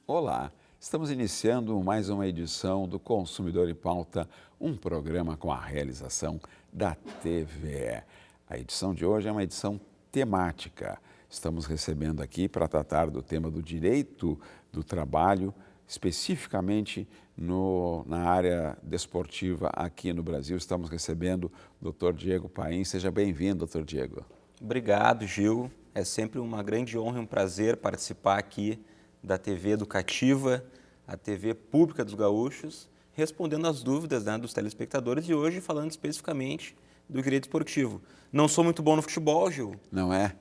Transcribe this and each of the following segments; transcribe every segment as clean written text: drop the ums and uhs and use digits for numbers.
Olá, estamos iniciando mais uma edição do Consumidor em Pauta, um programa com a realização da TVE. A edição de hoje é uma edição temática. Estamos recebendo aqui para tratar do tema do direito do trabalho, especificamente na área desportiva aqui no Brasil. Estamos recebendo o Dr. Diego Paim. Seja bem-vindo, Dr. Diego. Obrigado, Gil. É sempre uma grande honra e um prazer participar aqui da TV Educativa, a TV Pública dos Gaúchos, respondendo às dúvidas dos telespectadores e hoje falando especificamente do direito esportivo. Não sou muito bom no futebol, Gil. Não é?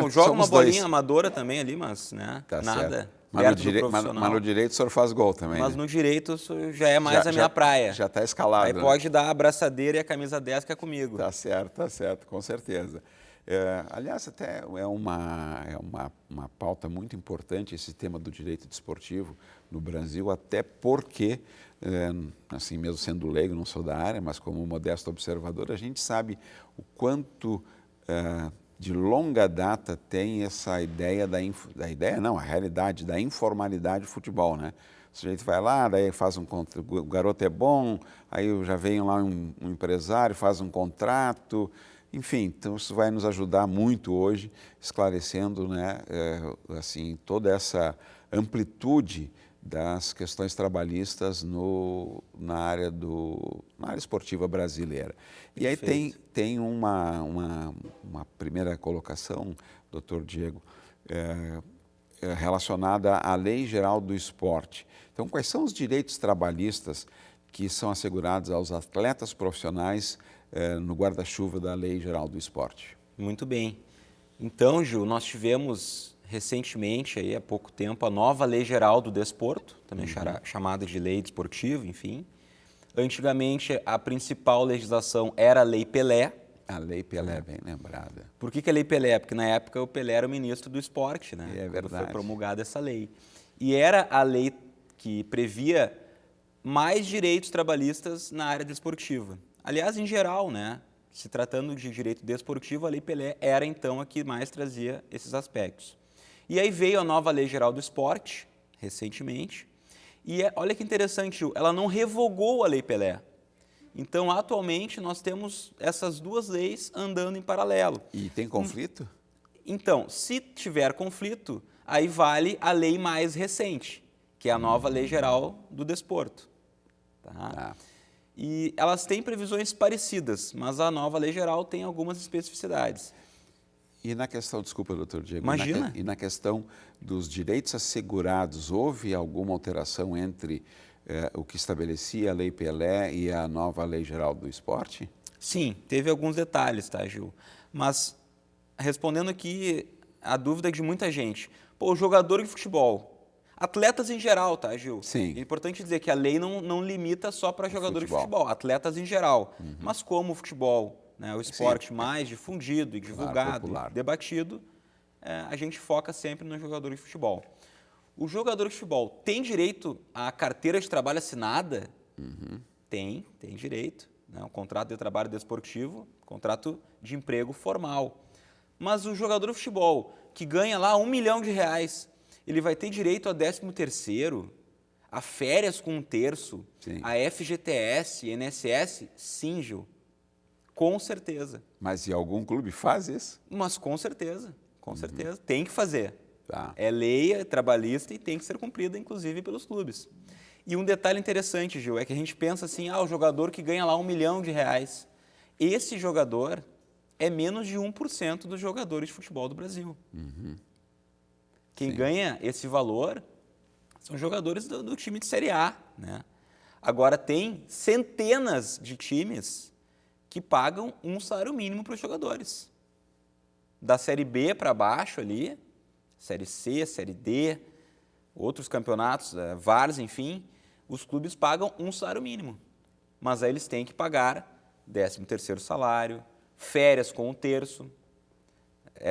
Jogo uma bolinha amadora também ali, mas Tá nada certo. perto do profissional. Mas no direito o senhor faz gol também, Mas né? no direito isso já é mais a minha praia. Já está escalado. Aí né? pode dar a abraçadeira e a camisa 10 que é comigo. Tá certo, com certeza. Aliás, até é uma pauta muito importante esse tema do direito desportivo no Brasil, até porque, assim mesmo sendo leigo, não sou da área, mas como modesto observador, a gente sabe o quanto de longa data tem essa ideia a realidade da informalidade do futebol, né? O sujeito vai lá, daí faz o garoto é bom, aí já vem lá um empresário, faz um contrato. Enfim, então isso vai nos ajudar muito hoje, esclarecendo assim, toda essa amplitude das questões trabalhistas na área esportiva brasileira. E aí tem uma primeira colocação, doutor Diego, relacionada à Lei Geral do Esporte. Então, quais são os direitos trabalhistas que são assegurados aos atletas profissionais no guarda-chuva da Lei Geral do Esporte? Muito bem. Então, Gil, nós tivemos recentemente, aí, há pouco tempo, a nova Lei Geral do Desporto, também chamada de Lei Desportiva, enfim. Antigamente, a principal legislação era a Lei Pelé. A Lei Pelé, bem lembrada. Por que a Lei Pelé? Porque na época o Pelé era o ministro do esporte, né? É verdade. Quando foi promulgada essa lei. E era a lei que previa mais direitos trabalhistas na área desportiva. Aliás, em geral, né? Se tratando de direito desportivo, a Lei Pelé era então a que mais trazia esses aspectos. E aí veio a nova Lei Geral do Esporte, recentemente, e olha que interessante, Gil, ela não revogou a Lei Pelé. Então, atualmente, nós temos essas duas leis andando em paralelo. E tem conflito? Então, se tiver conflito, aí vale a lei mais recente, que é a nova Lei Geral do Desporto. Tá? E elas têm previsões parecidas, mas a nova Lei Geral tem algumas especificidades. E na questão, desculpa, doutor Diego, Imagina. E na questão dos direitos assegurados, houve alguma alteração entre o que estabelecia a Lei Pelé e a nova Lei Geral do Esporte? Sim, teve alguns detalhes, tá, Gil? Mas, respondendo aqui a dúvida de muita gente, o jogador de futebol, atletas em geral, tá, Gil? Sim. É importante dizer que a lei não limita só para jogadores de futebol, atletas em geral. Mas como o futebol, né, o esporte mais difundido e divulgado, popular. debatido, a gente foca sempre no jogador de futebol. O jogador de futebol tem direito à carteira de trabalho assinada? Tem direito. Né? Um contrato de trabalho desportivo, contrato de emprego formal. Mas o jogador de futebol que ganha lá R$1 milhão, ele vai ter direito a 13º, a férias com 1/3, Sim. a FGTS, INSS? Sim, Gil. Com certeza. Mas e algum clube faz isso? Mas com certeza, tem que fazer. Tá. É lei trabalhista e tem que ser cumprida, inclusive, pelos clubes. E um detalhe interessante, Gil, é que a gente pensa assim, o jogador que ganha lá R$1 milhão, esse jogador é menos de 1% dos jogadores de futebol do Brasil. Quem ganha esse valor são jogadores do time de Série A, né? Agora, tem centenas de times que pagam um salário mínimo para os jogadores. Da Série B para baixo ali, Série C, Série D, outros campeonatos, VARs, enfim, os clubes pagam um salário mínimo. Mas aí eles têm que pagar 13º salário, férias com 1/3,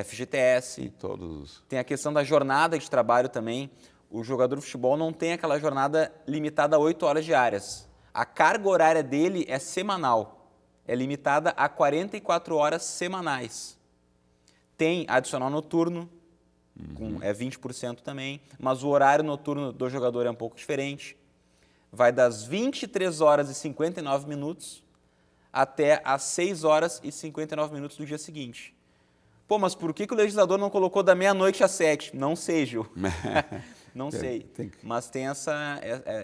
FGTS. E todos. Tem a questão da jornada de trabalho também. O jogador de futebol não tem aquela jornada limitada a 8 horas diárias. A carga horária dele é semanal. É limitada a 44 horas semanais. Tem adicional noturno, É 20% também, mas o horário noturno do jogador é um pouco diferente. Vai das 23 horas e 59 minutos até as 6 horas e 59 minutos do dia seguinte. Pô, mas por que o legislador não colocou da meia-noite às 7? Não sei, Gil. Não sei. Mas tem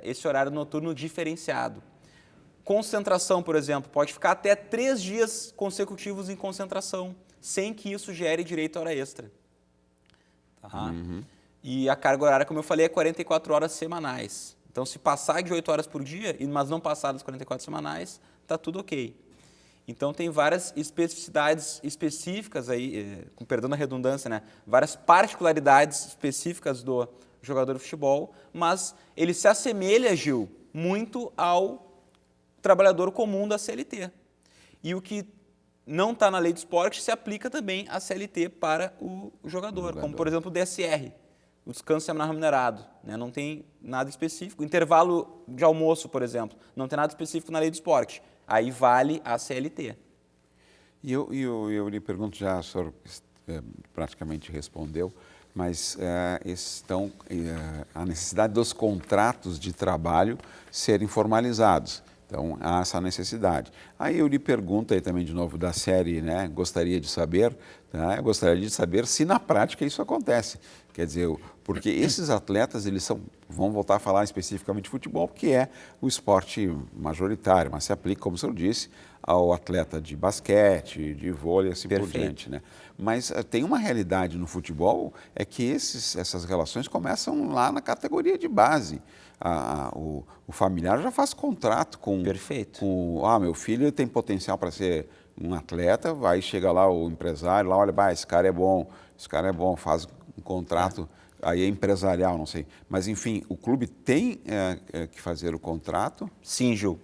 esse horário noturno diferenciado. Concentração, por exemplo, pode ficar até 3 dias consecutivos em concentração, sem que isso gere direito à hora extra. Tá? E a carga horária, como eu falei, é 44 horas semanais. Então, se passar de 8 horas por dia, mas não passar das 44 semanais, está tudo ok. Então, tem várias especificidades específicas aí, com perdão da redundância, né? Várias particularidades específicas do jogador de futebol, mas ele se assemelha, Gil, muito ao trabalhador comum da CLT. E o que não está na lei do esporte se aplica também à CLT para o jogador, como, por exemplo, o DSR, o descanso semanal remunerado. Né? Não tem nada específico. O intervalo de almoço, por exemplo, não tem nada específico na lei do esporte. Aí vale a CLT. E eu lhe pergunto, já o senhor praticamente respondeu, mas a necessidade dos contratos de trabalho serem formalizados. Então, há essa necessidade. Aí eu lhe pergunto aí também de novo da série, né? Gostaria de saber, né? Eu gostaria de saber se na prática isso acontece. Quer dizer, porque esses atletas, vão voltar a falar especificamente de futebol, que é o esporte majoritário, mas se aplica, como o senhor disse, ao atleta de basquete, de vôlei, assim por diante, né? Mas tem uma realidade no futebol, é que essas relações começam lá na categoria de base. O familiar já faz contrato com... Perfeito. Meu filho tem potencial para ser um atleta, aí chega lá o empresário, lá olha, esse cara é bom, faz um contrato, aí é empresarial, não sei. Mas, enfim, o clube tem que fazer o contrato? Sim, Gil.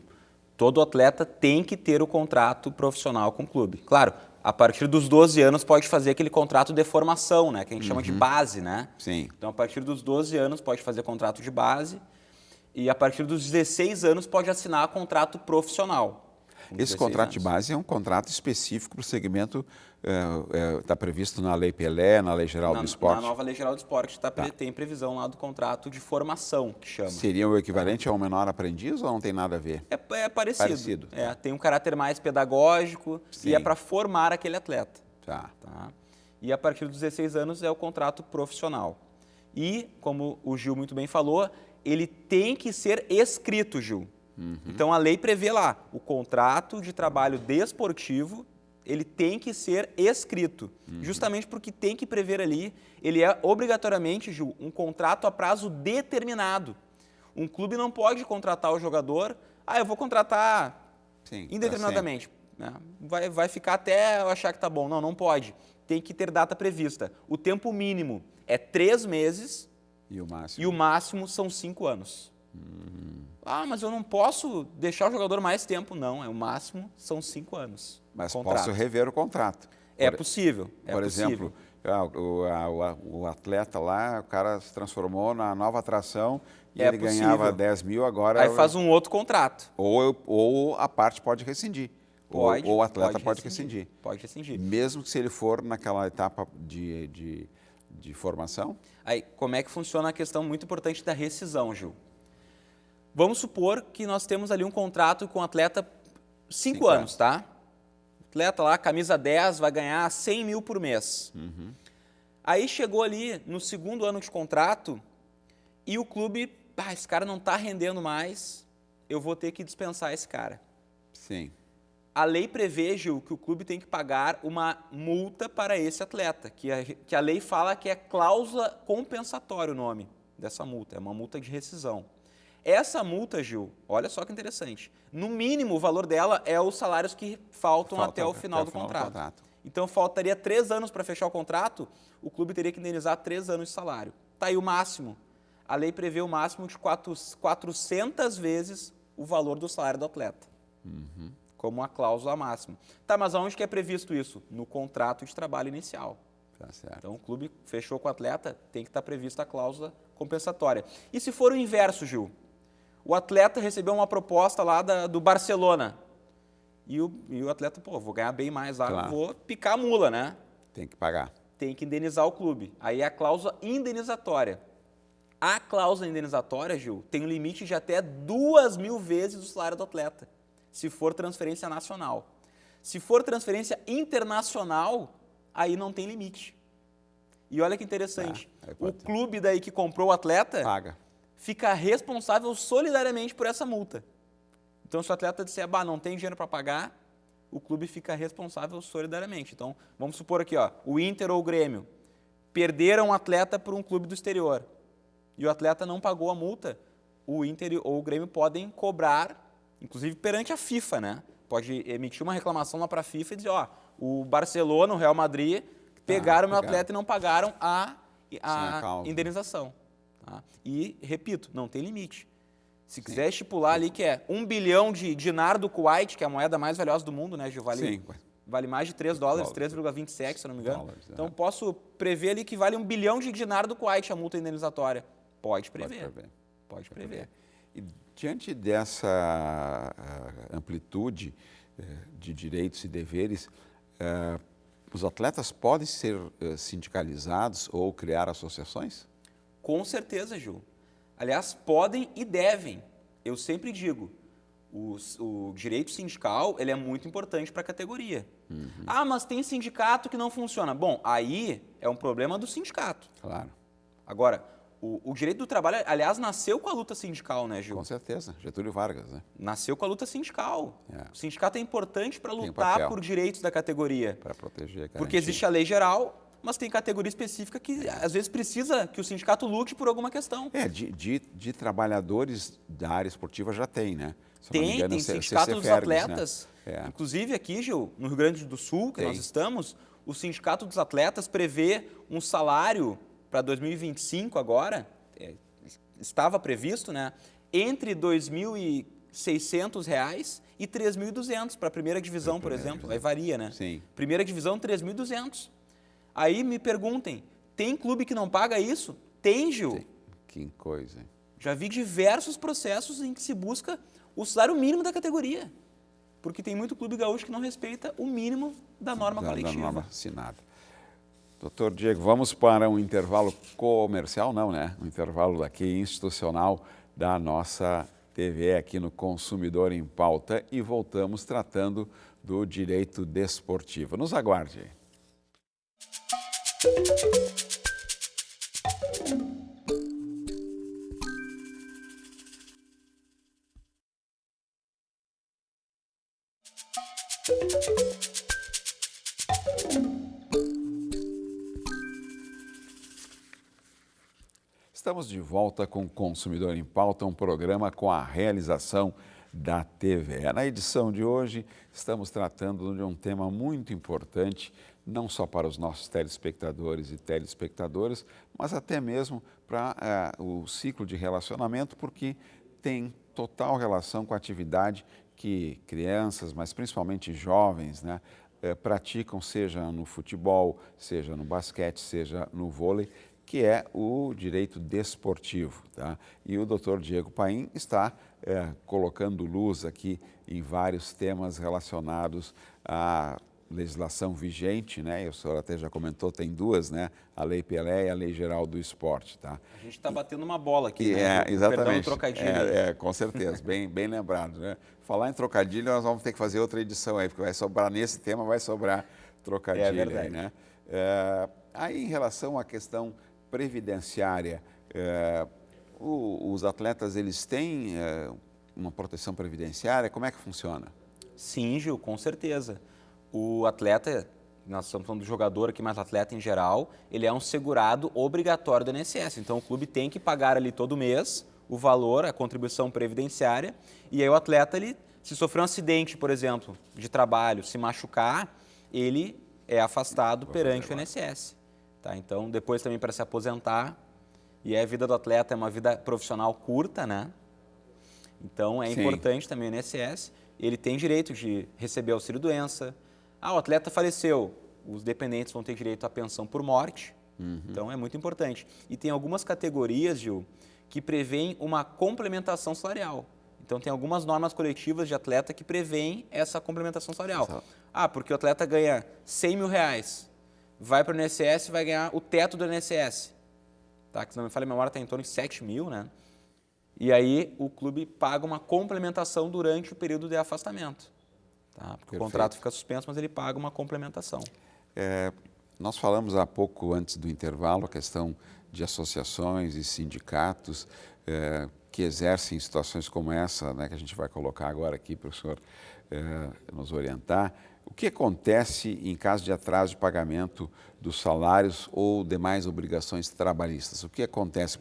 Todo atleta tem que ter o contrato profissional com o clube. Claro, a partir dos 12 anos pode fazer aquele contrato de formação, né? Que a gente chama de base, né? Sim. Então, a partir dos 12 anos pode fazer contrato de base e a partir dos 16 anos pode assinar contrato profissional. Esse contrato de base é um contrato específico para o segmento, está previsto na Lei Pelé, na Lei Geral do Esporte? Na nova Lei Geral do Esporte tem previsão lá do contrato de formação, que chama. Seria o equivalente ao menor aprendiz ou não tem nada a ver? É parecido. Tem um caráter mais pedagógico. Sim. E é para formar aquele atleta. Tá. E a partir dos 16 anos é o contrato profissional. E, como o Gil muito bem falou, ele tem que ser escrito, Gil. Então, a lei prevê lá, o contrato de trabalho desportivo, ele tem que ser escrito, justamente porque tem que prever ali, ele é obrigatoriamente, Gil, um contrato a prazo determinado. Um clube não pode contratar o jogador, eu vou contratar indeterminadamente, né? Vai ficar até eu achar que tá bom. Não pode. Tem que ter data prevista. O tempo mínimo é 3 meses e o máximo são 5 anos. Mas eu não posso deixar o jogador mais tempo. Não, o máximo são 5 anos. Mas posso rever o contrato. É possível. Por exemplo, o atleta lá, o cara se transformou na nova atração e ele ganhava 10 mil, agora... Aí faz um outro contrato. Ou a parte pode rescindir. Pode, ou o atleta pode rescindir. Pode rescindir. Mesmo que se ele for naquela etapa de formação? Aí, como é que funciona a questão muito importante da rescisão, Gil? Vamos supor que nós temos ali um contrato com o atleta 5 anos, tá? O atleta lá, camisa 10, vai ganhar 100 mil por mês. Aí chegou ali no 2º ano de contrato e o clube, esse cara não está rendendo mais, eu vou ter que dispensar esse cara. Sim. A lei prevê, Gil, que o clube tem que pagar uma multa para esse atleta, que a lei fala que é cláusula compensatória o nome dessa multa, é uma multa de rescisão. Essa multa, Gil, olha só que interessante, no mínimo o valor dela é os salários que faltam até o final do contrato. Então faltaria 3 anos para fechar o contrato, o clube teria que indenizar 3 anos de salário. Está aí o máximo. A lei prevê o máximo de 400 vezes o valor do salário do atleta, como uma cláusula máxima. Tá, mas aonde que é previsto isso? No contrato de trabalho inicial. Tá certo. Então o clube fechou com o atleta, tem que estar prevista a cláusula compensatória. E se for o inverso, Gil? O atleta recebeu uma proposta lá do Barcelona. E o atleta, vou ganhar bem mais lá, vou picar a mula, né? Tem que pagar. tem que indenizar o clube. Aí é a cláusula indenizatória. A cláusula indenizatória, Gil, tem um limite de até 2.000 vezes o salário do atleta, se for transferência nacional. Se for transferência internacional, aí não tem limite. E olha que interessante, o clube daí que comprou o atleta fica responsável solidariamente por essa multa. Então, se o atleta disser, não tem dinheiro para pagar, o clube fica responsável solidariamente. Então, vamos supor aqui, o Inter ou o Grêmio perderam o atleta por um clube do exterior e o atleta não pagou a multa, o Inter ou o Grêmio podem cobrar, inclusive perante a FIFA, né? Pode emitir uma reclamação lá para a FIFA e dizer, o Barcelona, o Real Madrid, pegaram o meu atleta e não pagaram a indenização. Tá? E, repito, não tem limite. Se quiser estipular ali que é 1 bilhão de dinar do Kuwait, que é a moeda mais valiosa do mundo, né, Gil? Vale mais de 3 dólares, 3,27, se eu não me engano. Então, posso prever ali que vale 1 bilhão de dinar do Kuwait a multa indenizatória. Pode prever. Pode prever. E diante dessa amplitude de direitos e deveres, os atletas podem ser sindicalizados ou criar associações? Com certeza, Gil. Aliás, podem e devem. Eu sempre digo, o direito sindical ele é muito importante para a categoria. Mas tem sindicato que não funciona. Bom, aí é um problema do sindicato. Claro. Agora, o direito do trabalho, aliás, nasceu com a luta sindical, né, Gil? Com certeza. Getúlio Vargas, né? Nasceu com a luta sindical. O sindicato é importante para lutar por direitos da categoria. Para proteger. Porque existe a lei geral, mas tem categoria específica que às vezes precisa que o sindicato lute por alguma questão. De trabalhadores da área esportiva já tem, né? Tem sindicato dos atletas. Né? Inclusive aqui, Gil, no Rio Grande do Sul, que nós estamos, o sindicato dos atletas prevê um salário para 2025 agora, estava previsto, né? Entre R$ 2.600 e R$ 3.200 para a primeira divisão, por exemplo. Aí varia, né? Sim. Primeira divisão, R$ 3.200. Aí me perguntem, tem clube que não paga isso? Tem, Gil. Sim. Que coisa, hein? Já vi diversos processos em que se busca o salário mínimo da categoria. Porque tem muito clube gaúcho que não respeita o mínimo da norma coletiva. Da norma assinada. Doutor Diego, vamos para um intervalo comercial, não, né? Um intervalo aqui institucional da nossa TV aqui no Consumidor em Pauta e voltamos tratando do direito desportivo. Nos aguarde. Estamos de volta com o Consumidor em Pauta, um programa com a realização da TVE. Na edição de hoje, estamos tratando de um tema muito importante, não só para os nossos telespectadores e telespectadoras, mas até mesmo para o ciclo de relacionamento, porque tem total relação com a atividade que crianças, mas principalmente jovens, né, praticam, seja no futebol, seja no basquete, seja no vôlei, que é o direito desportivo. Tá? E o doutor Diego Paim está colocando luz aqui em vários temas relacionados à legislação vigente, né? O senhor até já comentou, tem duas, né? A Lei Pelé e a Lei Geral do Esporte. Tá? A gente está batendo uma bola aqui, né? Exatamente. Perdão, trocadilho. Com certeza, bem lembrado. Né? Falar em trocadilho, nós vamos ter que fazer outra edição aí, porque vai sobrar nesse tema, vai sobrar trocadilho. É verdade. Aí, né? Aí, em relação à questão previdenciária, os atletas, eles têm uma proteção previdenciária? Como é que funciona? Sim, Gil, com certeza. O atleta, nós estamos falando do jogador aqui, mas atleta em geral, ele é um segurado obrigatório do INSS. Então, o clube tem que pagar ali todo mês o valor, a contribuição previdenciária, e aí o atleta, ele, se sofrer um acidente, por exemplo, de trabalho, se machucar, ele é afastado perante o INSS. Tá? Então, depois também para se aposentar, e a vida do atleta é uma vida profissional curta, né? Então, é importante também o INSS, ele tem direito de receber auxílio-doença. O atleta faleceu, os dependentes vão ter direito à pensão por morte, então é muito importante. E tem algumas categorias, Gil, que prevêem uma complementação salarial. Então, tem algumas normas coletivas de atleta que prevêem essa complementação salarial. Porque o atleta ganha R$100 mil, vai para o INSS e vai ganhar o teto do INSS. Tá? Que se não me falha a memória, está em torno de 7 mil, né? E aí o clube paga uma complementação durante o período de afastamento. Tá? Porque o contrato fica suspenso, mas ele paga uma complementação. Nós falamos há pouco, antes do intervalo, a questão de associações e sindicatos que exercem situações como essa, né, que a gente vai colocar agora aqui para o senhor nos orientar. O que acontece em caso de atraso de pagamento dos salários ou demais obrigações trabalhistas? O que acontece?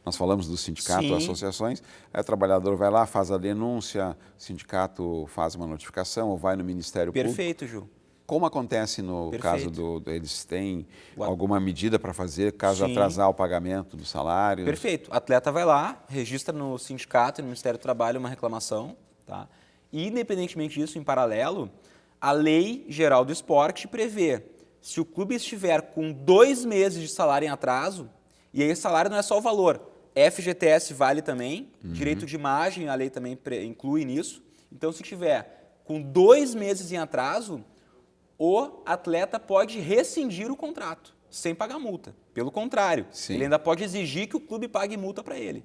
Nós falamos do sindicato, Sim. associações, aí o trabalhador vai lá, faz a denúncia, o sindicato faz uma notificação ou vai no Ministério Público. Perfeito, Ju. Como acontece no caso eles têm alguma medida para fazer caso atrasar o pagamento do salário? Perfeito. O atleta vai lá, registra no sindicato e no Ministério do Trabalho uma reclamação, tá? E, independentemente disso, em paralelo, a Lei Geral do Esporte prevê, se o clube estiver com 2 meses de salário em atraso, e aí salário não é só o valor, FGTS vale também, direito de imagem, a lei também inclui nisso. Então, se tiver com 2 meses em atraso, o atleta pode rescindir o contrato, sem pagar multa. Pelo contrário, ele ainda pode exigir que o clube pague multa para ele.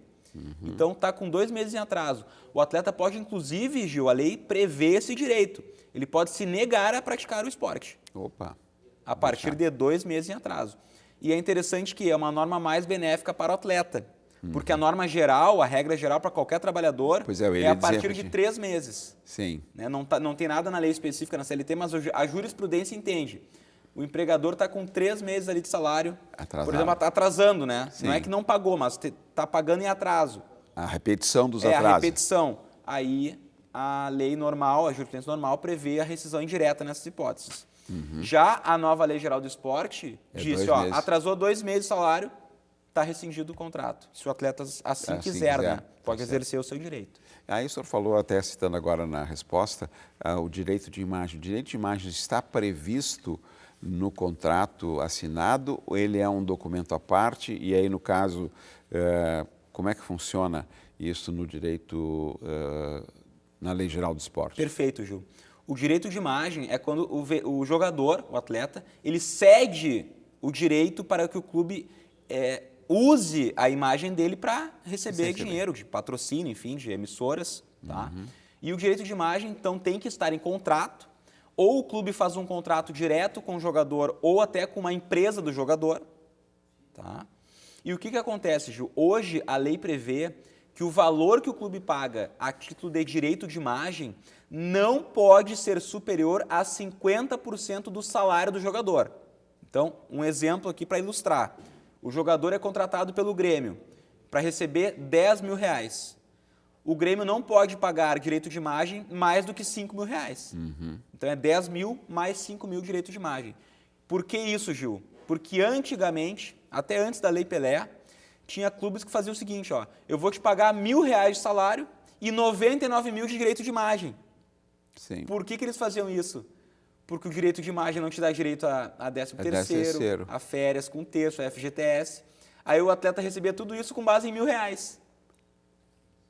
Então, está com 2 meses em atraso. O atleta pode, inclusive, Gil, a lei prevê esse direito. Ele pode se negar a praticar o esporte. Opa! A partir de 2 meses em atraso. E é interessante que é uma norma mais benéfica para o atleta. Porque a norma geral, a regra geral para qualquer trabalhador é a partir de 3 meses. Sim. Né? Não tem nada na lei específica na CLT, mas a jurisprudência entende. O empregador está com 3 meses ali de salário, atrasado. Por exemplo, está atrasando, né? Sim. Não é que não pagou, mas está pagando em atraso. A repetição dos atrasos. A repetição. Aí a lei normal, a jurisprudência normal, prevê a rescisão indireta nessas hipóteses. Já a nova Lei Geral do Esporte disse, atrasou 2 meses de salário, está rescindido o contrato. Se o atleta assim quiser, né? Pode exercer o seu direito. Aí o senhor falou, até citando agora na resposta, o direito de imagem. O direito de imagem está previsto no contrato assinado ou ele é um documento à parte? E aí, no caso, como é que funciona isso no direito, na Lei Geral do Esporte? Perfeito, Gil. O direito de imagem é quando o jogador, o atleta, ele cede o direito para que o clube use a imagem dele para receber dinheiro de patrocínio, enfim, de emissoras. Tá? E o direito de imagem, então, tem que estar em contrato, ou o clube faz um contrato direto com o jogador ou até com uma empresa do jogador. Tá? E o que acontece, Gil? Hoje a lei prevê que o valor que o clube paga a título de direito de imagem não pode ser superior a 50% do salário do jogador. Então, um exemplo aqui para ilustrar. O jogador é contratado pelo Grêmio para receber 10 mil reais. O Grêmio não pode pagar direito de imagem mais do que 5 mil reais. Então, é 10 mil mais 5 mil direito de imagem. Por que isso, Gil? Porque antigamente, até antes da Lei Pelé, tinha clubes que faziam o seguinte, eu vou te pagar R$1.000 de salário e 99 mil de direito de imagem. Sim. Por que eles faziam isso? Porque o direito de imagem não te dá direito a 13º, a férias com terço, a FGTS. Aí o atleta recebia tudo isso com base em R$1.000.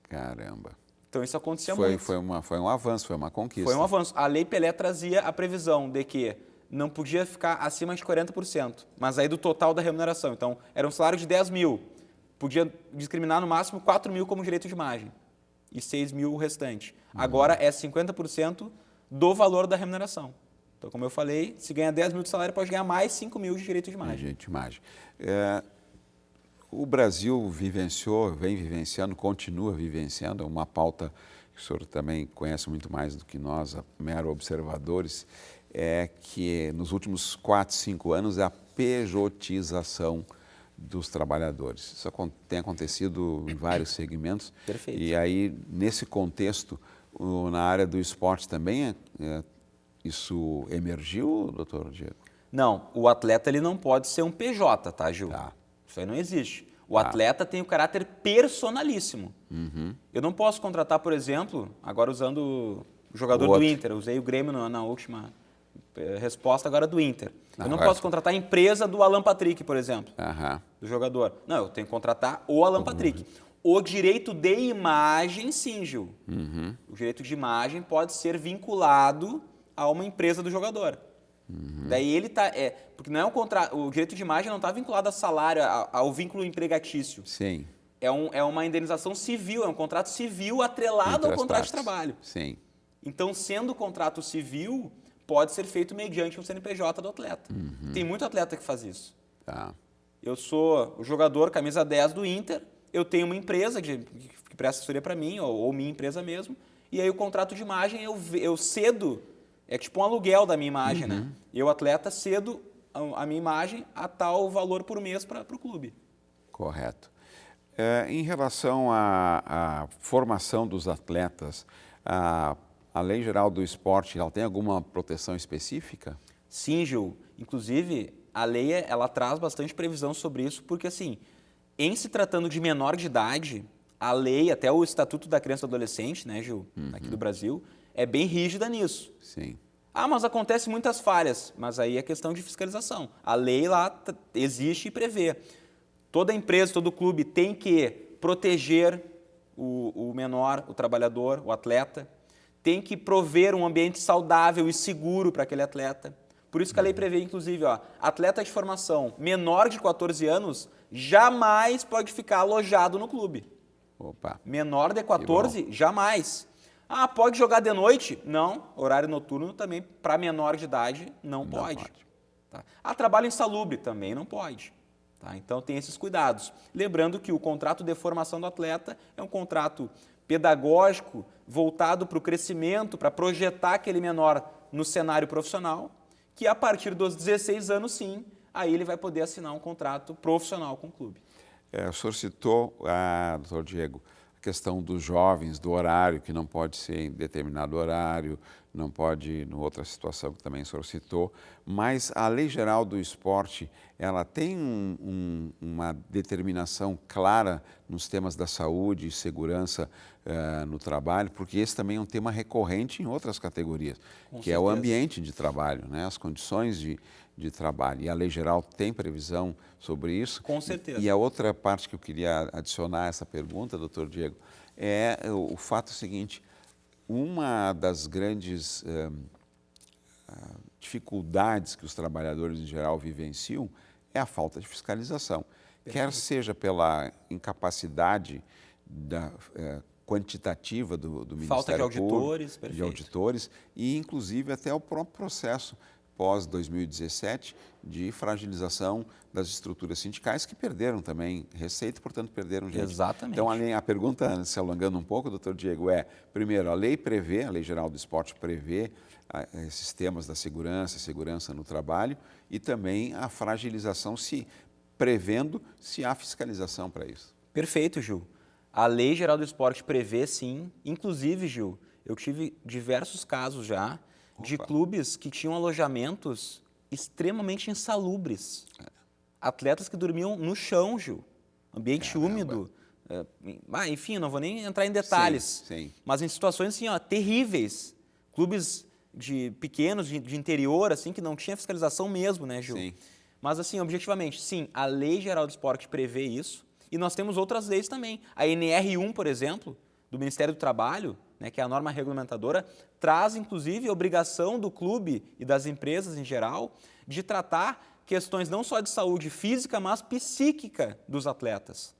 Caramba. Então isso acontecia muito. Foi um avanço, foi uma conquista. Foi um avanço. A Lei Pelé trazia a previsão de que não podia ficar acima de 40%, mas aí do total da remuneração. Então, era um salário de 10 mil. Podia discriminar no máximo 4 mil como direito de imagem e 6 mil o restante. Agora é 50% do valor da remuneração. Então, como eu falei, se ganha 10 mil de salário, pode ganhar mais 5 mil de direito de imagem. Direito de imagem. O Brasil vem vivenciando, continua vivenciando, é uma pauta que o senhor também conhece muito mais do que nós, mero observadores, é que nos últimos 4, 5 anos é a pejotização dos trabalhadores. Isso tem acontecido em vários segmentos. Perfeito. E aí, nesse contexto, na área do esporte também, isso emergiu, doutor Diego? Não, o atleta ele não pode ser um PJ, tá, Gil? Tá. Isso aí não existe. O atleta tem o caráter personalíssimo. Eu não posso contratar, por exemplo, agora usando o jogador do Inter, eu usei o Grêmio na última resposta agora do Inter. Eu não posso contratar a empresa do Alan Patrick, por exemplo, do jogador. Não, eu tenho que contratar o Alan Patrick. O direito de imagem, sim, Gil. O direito de imagem pode ser vinculado a uma empresa do jogador. Daí ele tá... porque não é um contrato... O direito de imagem não está vinculado a salário, ao vínculo empregatício. Sim. É uma indenização civil, é um contrato civil atrelado Entre ao as contrato partes. de trabalho. Sim. Então, sendo contrato civil, pode ser feito mediante um CNPJ do atleta. Tem muito atleta que faz isso. Tá. Eu sou o jogador camisa 10 do Inter, eu tenho uma empresa que presta assessoria para mim, ou minha empresa mesmo, e aí o contrato de imagem eu cedo, é tipo um aluguel da minha imagem, né? Eu, atleta, cedo a minha imagem a tal valor por mês para o clube. Correto. Em relação à formação dos atletas, a Lei Geral do Esporte, ela tem alguma proteção específica? Sim, Gil. Inclusive, a lei ela traz bastante previsão sobre isso, porque assim, em se tratando de menor de idade, a lei, até o Estatuto da Criança e do Adolescente, né, Gil, aqui do Brasil, é bem rígida nisso. Sim. Mas acontece muitas falhas, mas aí é questão de fiscalização. A lei lá existe e prevê. Toda empresa, todo clube tem que proteger o menor, o trabalhador, o atleta, tem que prover um ambiente saudável e seguro para aquele atleta. Por isso que a lei prevê, inclusive, atleta de formação menor de 14 anos jamais pode ficar alojado no clube. Opa. Menor de 14, jamais. Pode jogar de noite? Não. Horário noturno também, para menor de idade, não pode. Tá? Trabalho insalubre? Também não pode. Tá? Então, tem esses cuidados. Lembrando que o contrato de formação do atleta é um contrato pedagógico voltado para o crescimento, para projetar aquele menor no cenário profissional, que a partir dos 16 anos, sim, aí ele vai poder assinar um contrato profissional com o clube. O senhor citou, doutor Diego, a questão dos jovens, do horário, que não pode ser em determinado horário, não pode, em outra situação que também o senhor citou, mas a Lei Geral do Esporte, ela tem uma determinação clara nos temas da saúde e segurança no trabalho, porque esse também é um tema recorrente em outras categorias, que é o ambiente de trabalho, né? As condições de trabalho. E a Lei Geral tem previsão sobre isso. Com certeza. E a outra parte que eu queria adicionar a essa pergunta, doutor Diego, é o fato seguinte: uma das grandes dificuldades que os trabalhadores em geral vivenciam é a falta de fiscalização. Quer seja pela incapacidade quantitativa do Ministério Público, de auditores, e inclusive até o próprio processo pós-2017 de fragilização das estruturas sindicais, que perderam também receita, portanto perderam gente. Exatamente. Então, a pergunta, se alongando um pouco, doutor Diego, primeiro, a Lei Geral do Esporte prevê esses temas da segurança no trabalho, e também a fragilização, prevendo se há fiscalização para isso. Perfeito, Gil. A Lei Geral do Esporte prevê, sim. Inclusive, Gil, eu tive diversos casos já de clubes que tinham alojamentos extremamente insalubres. Atletas que dormiam no chão, Gil. Ambiente úmido. Enfim, não vou nem entrar em detalhes. Sim. Mas em situações assim, terríveis. Clubes pequenos, de interior, assim, que não tinha fiscalização mesmo, né, Gil? Sim. Mas, assim, objetivamente, sim, a Lei Geral do Esporte prevê isso. E nós temos outras leis também. A NR1, por exemplo, do Ministério do Trabalho, né, que é a norma regulamentadora, traz, inclusive, a obrigação do clube e das empresas em geral de tratar questões não só de saúde física, mas psíquica dos atletas.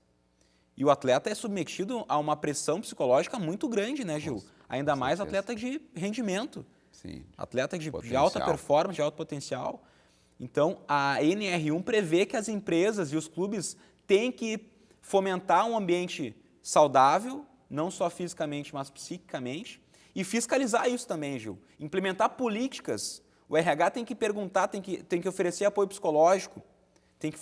E o atleta é submetido a uma pressão psicológica muito grande, né, Gil? Ainda mais atleta de rendimento. Sim. Atleta de alta performance, de alto potencial. Então, a NR1 prevê que as empresas e os clubes têm que fomentar um ambiente saudável, não só fisicamente, mas psiquicamente, e fiscalizar isso também, Gil. Implementar políticas. O RH tem que perguntar, tem que oferecer apoio psicológico, tem que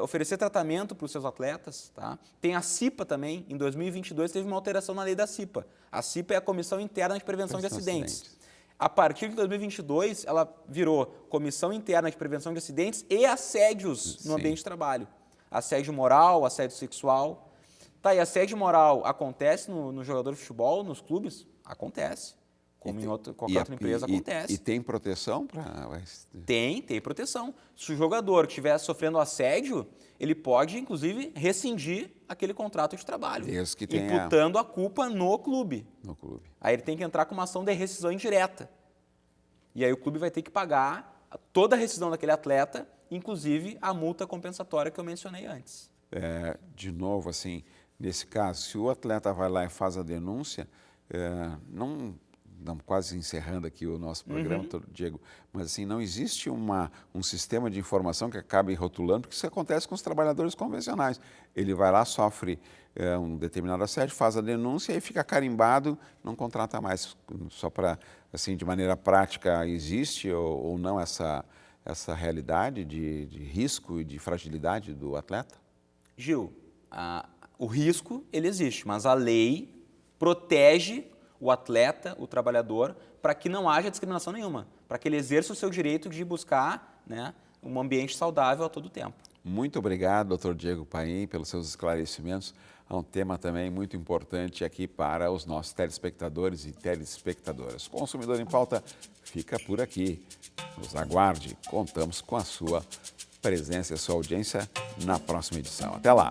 oferecer tratamento para os seus atletas. Tá? Tem a CIPA também. Em 2022 teve uma alteração na lei da CIPA. A CIPA é a Comissão Interna de Prevenção de Acidentes. A partir de 2022, ela virou Comissão Interna de Prevenção de Acidentes e Assédios no ambiente de trabalho. Assédio moral, assédio sexual. Tá, e assédio moral acontece no jogador de futebol, nos clubes? Acontece. Como em qualquer outra empresa acontece. E tem proteção para... Tem proteção. Se o jogador estiver sofrendo assédio, ele pode, inclusive, rescindir aquele contrato de trabalho. Desde que imputando a culpa no clube. No clube. Aí ele tem que entrar com uma ação de rescisão indireta. E aí o clube vai ter que pagar toda a rescisão daquele atleta, inclusive a multa compensatória que eu mencionei antes. De novo, assim, nesse caso, se o atleta vai lá e faz a denúncia, não quase encerrando aqui o nosso programa, Diego, mas assim, não existe um sistema de informação que acabe rotulando, porque isso acontece com os trabalhadores convencionais. Ele vai lá, sofre um determinado assédio, faz a denúncia e fica carimbado, não contrata mais. Só para, assim, de maneira prática, existe ou não essa realidade de risco e de fragilidade do atleta? Gil, o risco, ele existe, mas a lei protege o atleta, o trabalhador, para que não haja discriminação nenhuma, para que ele exerça o seu direito de buscar, né, um ambiente saudável a todo tempo. Muito obrigado, Dr. Diego Paim, pelos seus esclarecimentos. É um tema também muito importante aqui para os nossos telespectadores e telespectadoras. Consumidor em Pauta fica por aqui. Nos aguarde, contamos com a sua presença e a sua audiência na próxima edição. Até lá!